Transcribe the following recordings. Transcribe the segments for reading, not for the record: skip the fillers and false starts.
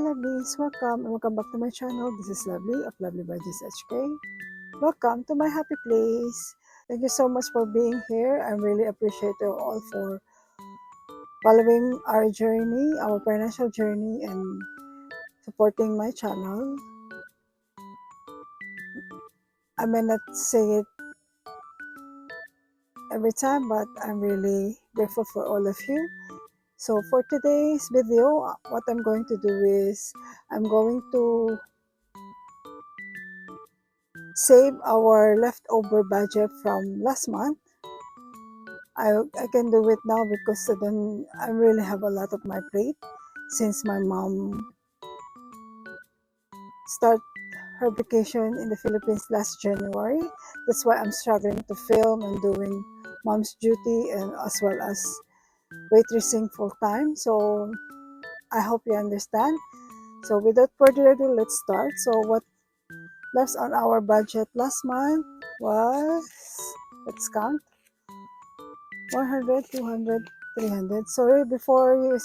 lovelies, welcome and welcome back to my channel. This is Lovely of Lovely by HK. Welcome to my happy place. Thank you so much for being here. I really appreciate you all for following our journey, our financial journey, and supporting my channel. I may not say it every time, but I'm really grateful for all of you. So for today's video, what I'm going to do is I'm going to save our leftover budget from last month. I can do it now because then I really have a lot of my plate since my mom start her vacation in the Philippines last January. That's why I'm struggling to film and doing mom's duty and as well as waitressing full time. So I hope you understand. So without further ado, let's start. So what left on our budget last month was, let's count, 100, 200, 300. Sorry, before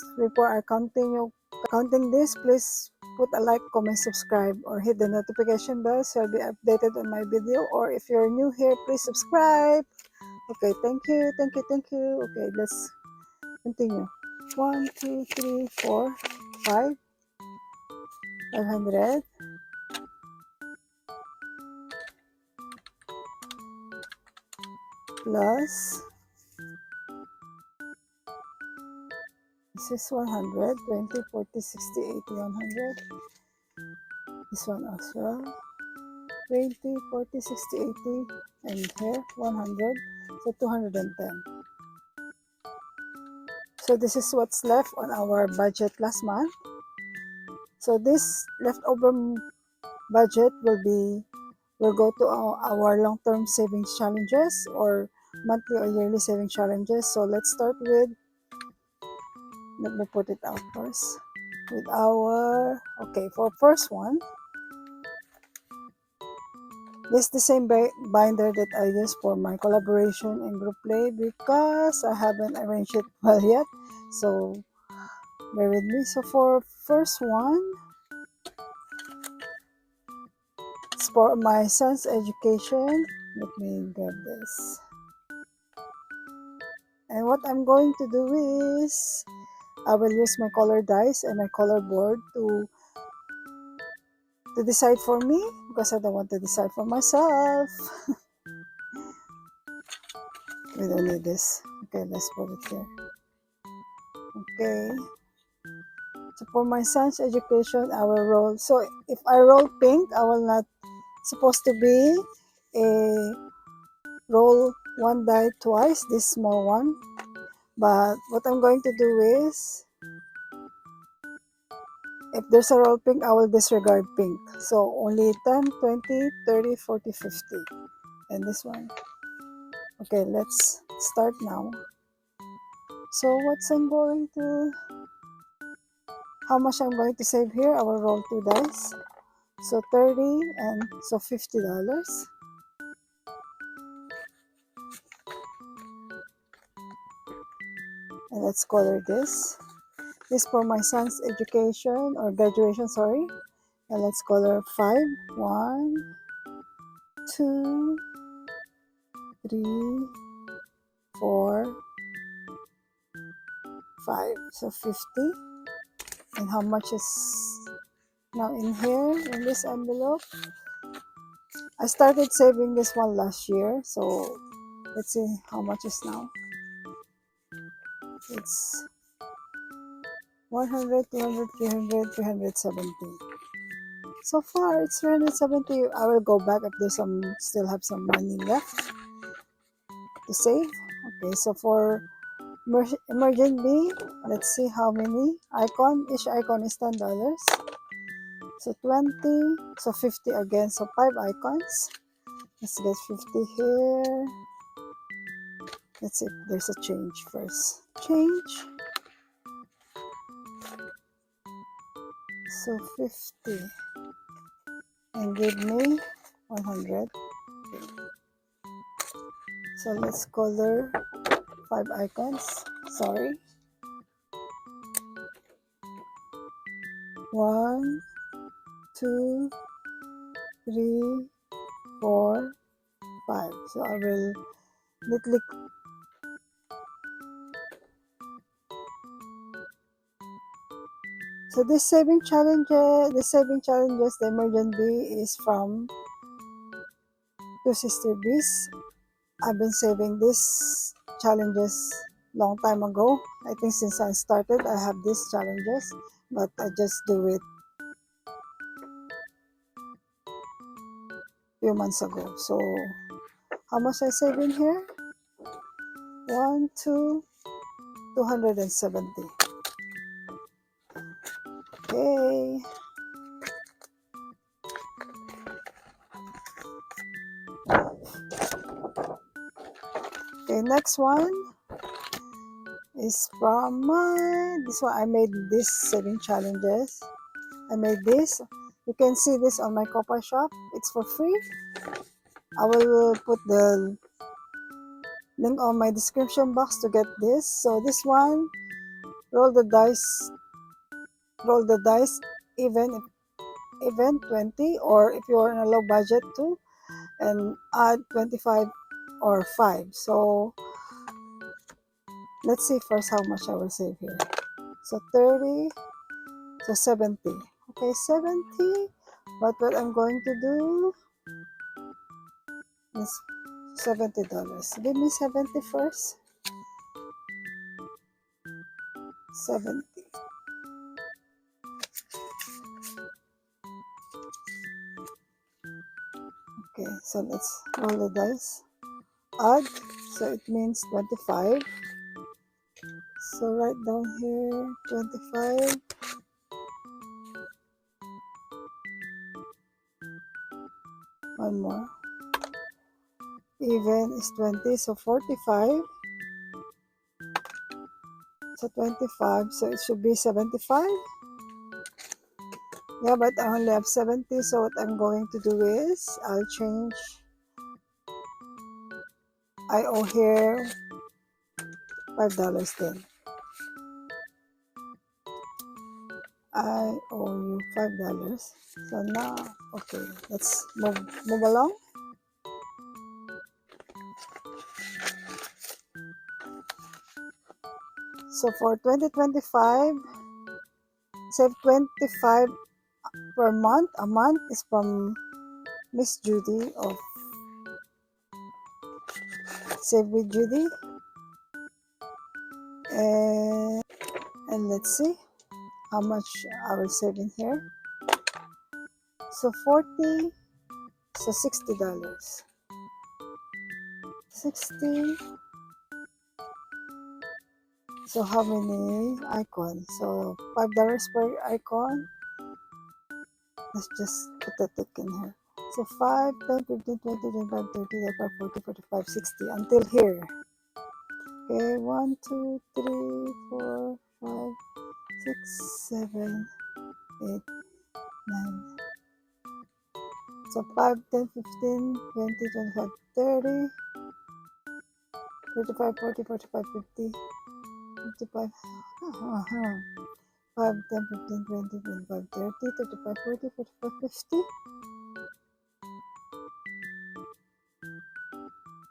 I counting this, please put a like, comment, subscribe, or hit the notification bell so you'll be updated on my video. Or if you're new here, please subscribe. Okay, thank you, thank you, thank you. Okay, let's continue. 1, 2, 3, 4, 5, 500. Plus, this is 100, 20, 40, 60, 80, 100. This one as well. 20, 40, 60, 80, and here 100, so 210. So this is what's left on our budget last month. So this leftover budget will go to our long-term savings challenges or monthly or yearly savings challenges. So let's start with, let me put it out first, with our, okay, for first one, this is the same binder that I use for my collaboration and group play because I haven't arranged it well yet. So bear with me. So for first one, it's for my son's education. Let me grab this. And what I'm going to do is I will use my color dice and my color board to decide for me because I don't want to decide for myself. We don't need this. Okay, let's put it here. Okay. So for my son's education, I will roll. So if I roll pink, I will not supposed to be a roll one die twice, this small one. But what I'm going to do is, if there's a roll pink, I will disregard pink. So only 10, 20, 30, 40, 50. And this one. Okay, let's start now. So what's I'm going to, how much I'm going to save here? I will roll 2 dice. So 30 and so $50. And let's color this. This for my son's education or graduation, sorry. And let's color 5. 1, 2, 3, 4, 5. So 50. And how much is now in here in this envelope? I started saving this one last year. So let's see how much is now. It's 100, 200, 300, 370. So far, it's 370. I will go back if there's still have some money left to save. Okay, so for emergently, let's see how many icon. Each icon is $10. So 20, so 50 again. So 5 icons. Let's get 50 here. Let's see if there's a change first. Change. So 50. And give me 100. So let's color 5 icons. Sorry. 1, 2, 3, 4, 5. So I will neatly. So this saving challenges, the emergent bee is from Two Sister Bees. I've been saving these challenges long time ago. I think since I started, I have these challenges, but I just do it few months ago. So how much I save in here? 1, 2, 270. Okay. Okay, next one is from this one. I made this saving challenges. I made this. You can see this on my Copa shop. It's for free. I will put the link on my description box to get this. So this one, roll the dice, even even 20, or if you're in a low budget too, and add 25 or 5. So let's see first how much I will save here. So 30, so 70. Okay, 70. But what I'm going to do is $70. Give me 70 first. 70. Okay, so let's roll the dice. Add, so it means 25. So write down here 25. One more. Even is 20, so 45. So 25, so it should be 75. Yeah, but I only have 70, so what I'm going to do is I'll change. I owe here $5 then. I owe you $5. So now, okay, let's move along. So for 2025, save 25 per month. A month is from Miss Judy of Save with Judy. And let's see how much I will save in here. So 40, so $60. 60. So how many icons? So $5 per icon. Let's just put a tick in here. So 5, 10, 15, 20, 25, 30, 35, 40, 45, 60 until here. Okay, 1, 2, 3, 4, 5, 6, 7, 8, 9. So 5, 10, 15, 20, 25, 30, 35, 40, 45, 50, 55. 5, 10, 15, 20, 25, 30, 35, 40, 45, 50,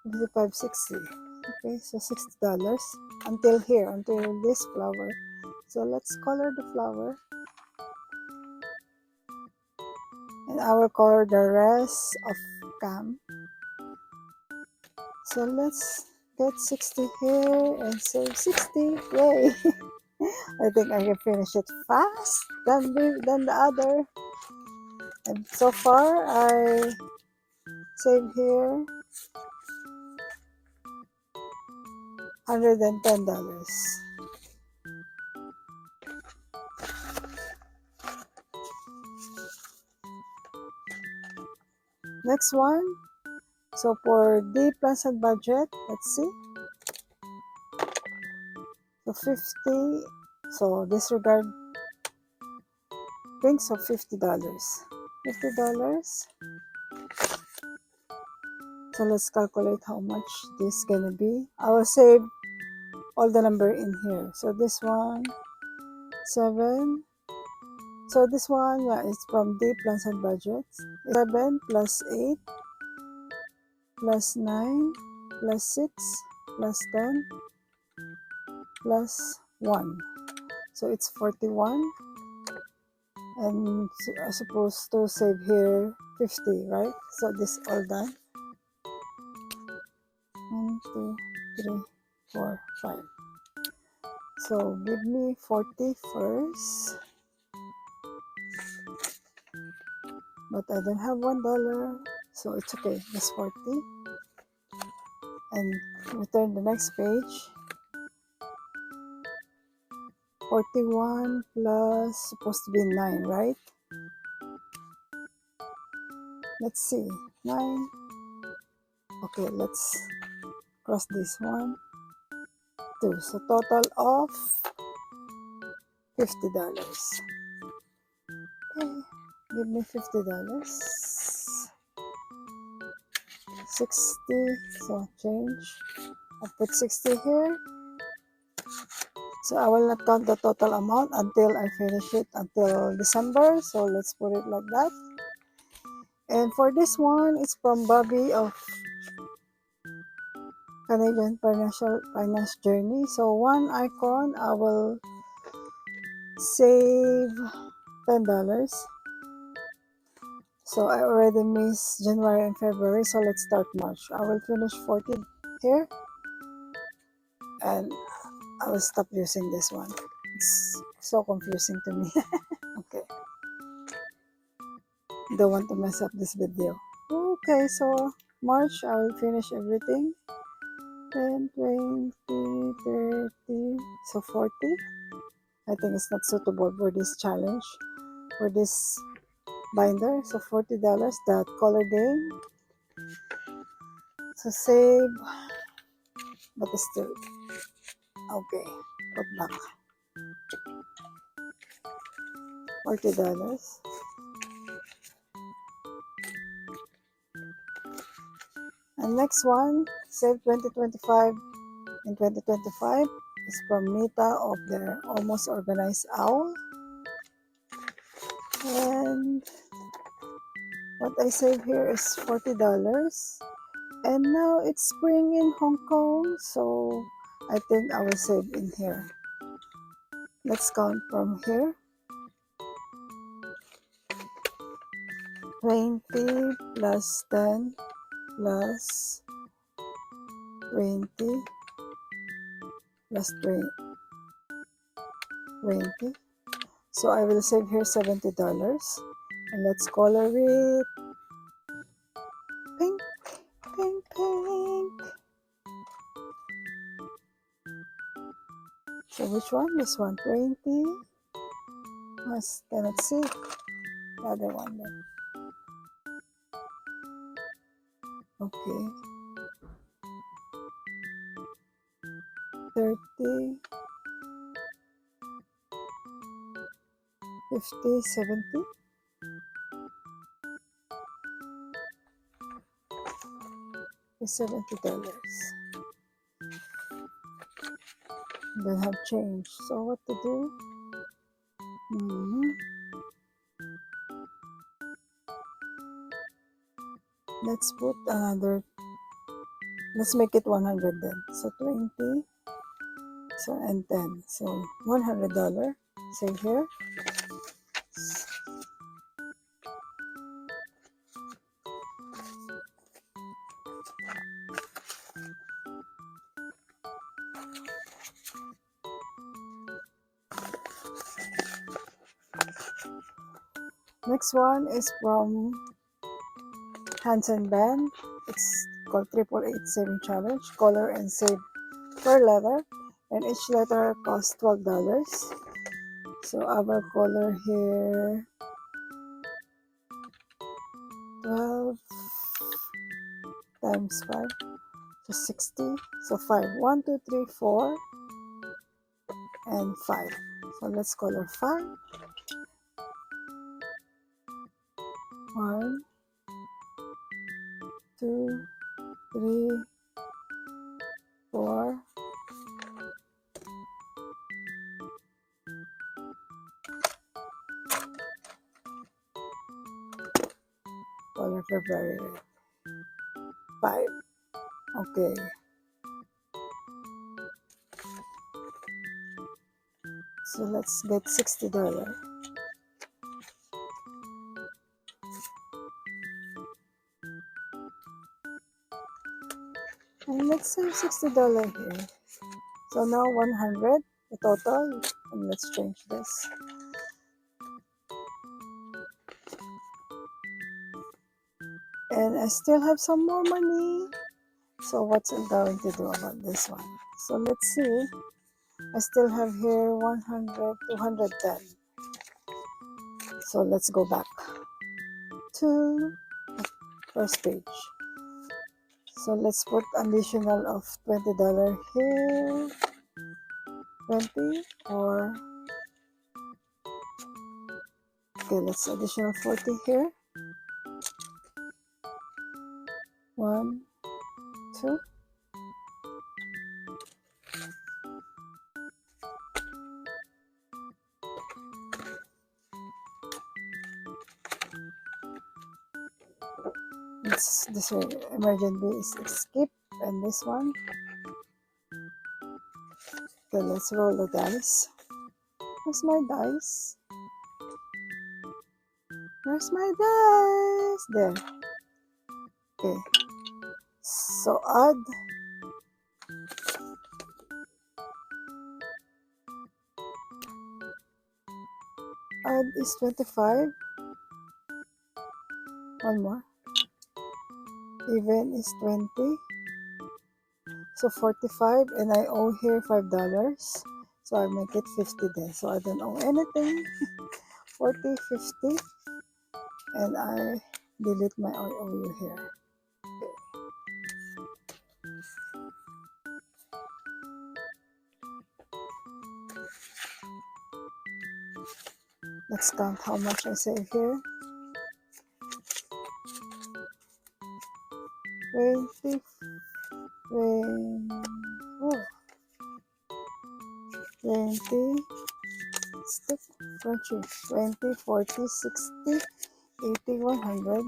55, 60. Okay, so $60 until here, until this flower. So let's color the flower. And I will color the rest of cam. So let's get 60 here and save 60. Yay! I think I can finish it fast than the other. And so far, I saved here $110. Next one. So for the plans and budget, let's see. So 50. So disregard drinks of $50. $50. So let's calculate how much this is gonna be. I will save all the number in here. So this one, 7, So this one is from D plans and budgets. 7 plus 8 plus 9 plus 6 plus 10 plus 1. So it's 41. And I'm supposed to save here 50, right? So this all done. 1, 2, 3, 4, 5. So give me 40 first. But I don't have $1. So it's okay. That's 40. And return the next page. 41 plus supposed to be 9, right? Let's see. 9. Okay, let's cross this one. 2. So total of $50. Okay, give me $50. 60. So change. I put 60 here. So I will not count the total amount until I finish it until December. So let's put it like that. And for this one, it's from Bobby of Canadian Finance Journey. So one icon, I will save $10. So I already missed January and February. So let's start March. I will finish 40 here. And I will stop using this one. It's so confusing to me. Okay. Don't want to mess up this video. Okay, so March, I will finish everything. 10, 20, 30, so 40. I think it's not suitable for this challenge, for this binder. So $40, that color game. So save, but it's still, okay, put back. $40. And next one, save 2025 in 2025 is from Nita of the Almost Organized Owl. And what I save here is $40. And now it's spring in Hong Kong, so I think I will save in here. Let's count from here. 20 plus 10 plus 20 plus 20. So I will save here $70. And let's color it pink, pink, pink. So which one? This one, 20. I cannot see the other one then. Okay. 30, 50, 70. $70. Don't have change. So what to do? Let's put another. Let's make it 100 then. So 20. So and 10. So $100. Save here. Next one is from Hansen Band. It's called 888 Saving Challenge. Color and save per letter. And each letter costs $12. So I will color here 12 times 5. So 60. So 5. 1, 2, 3, 4. And 5. So let's color 5. 1, 2, 3, 4. February. 5. Okay. So let's get $60. And let's save $60 here. So now 100 the total. And let's change this. And I still have some more money. So what's I'm going to do about this one? So let's see. I still have here 100, 210. So let's go back to the first page. So let's put additional of $20 here. 20 or okay, let's additional 40 here. 1, 2. It's this way. Emergent B is skip, and this one. Okay, let's roll the dice. Where's my dice? Where's my dice? There. Okay. So add is 25. One more. Even is 20. So 45, and I owe here $5. So I make it 50 then. So I don't owe anything. 40, 50. And I delete my IOU here. Okay. Let's count how much I save here. 20, 20, stick, 20, 40, 60, 80, 100,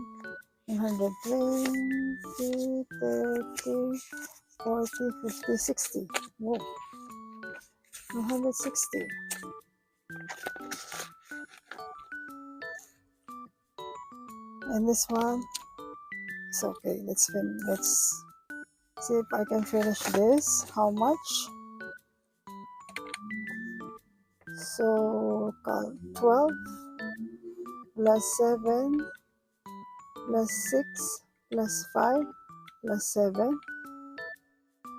120, 30, 40, 50, 60. Whoa. 160. And this one is okay. Let's see if I can finish this. How much? So 12 plus 7 plus 6 plus 5 plus 7,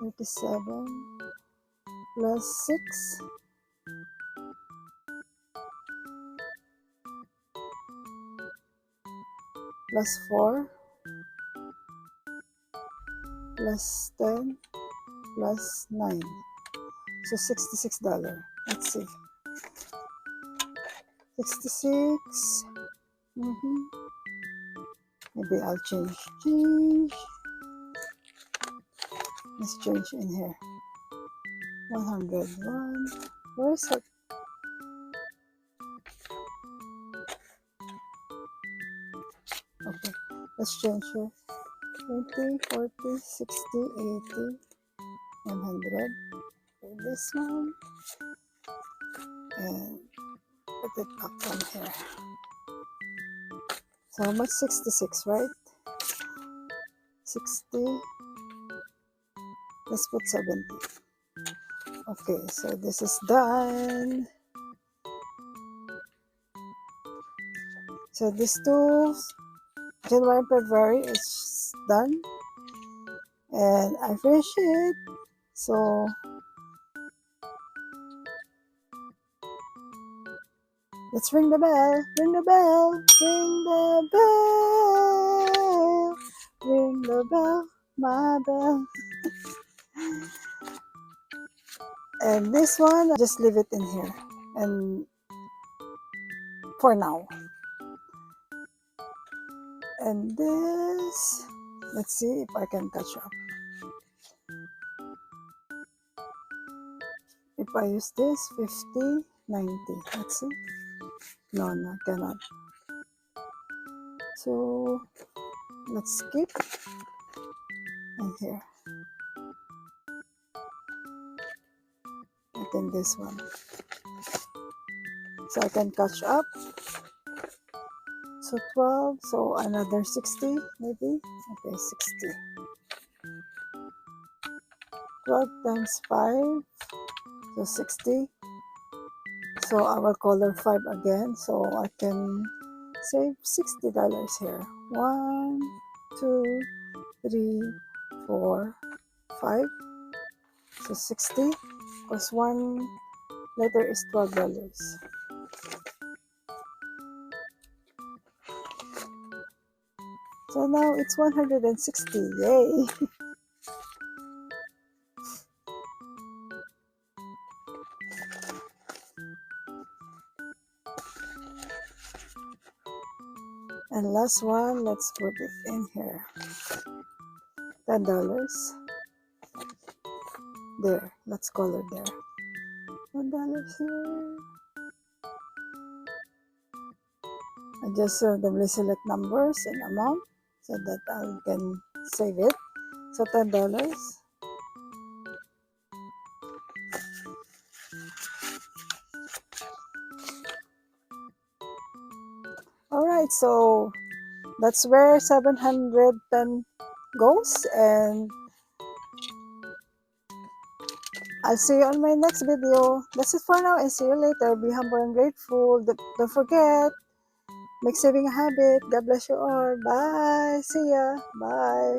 37 plus 6 plus 4 plus 10 plus 9. So $66. Let's see. 66. Maybe I'll change. Let's change in here. 101. Where is it? Okay, let's change here. 20, 40, 60, 80, 100. Okay, this one. And put it up on here. So how much? 66, right? 60. Let's put 70. Okay, so this is done. So these two, January and February, is done. And I finished it. So let's ring the bell. Ring the bell. Ring the bell. Ring the bell. My bell. And this one, I'll just leave it in here. And for now. And this, let's see if I can catch up. If I use this, 50, 90. Let's see. No, I cannot. So Let's skip. And here. I think this one. So I can catch up. So 12, so another 60 maybe. Okay, 60. 12 times 5, so 60. So I will color 5 again, so I can save $60 here. 1, 2, 3, 4, 5. So 60, because one letter is $12. So now it's 160. Yay! And last one, let's put it in here. $10. There, let's color there. $1 here. I just randomly select numbers and amount so that I can save it. So $10. Alright, so that's where 710 goes, and I'll see you on my next video. That's it for now, and see you later. Be humble and grateful. Don't forget, make saving a habit. God bless you all. Bye. See ya. Bye.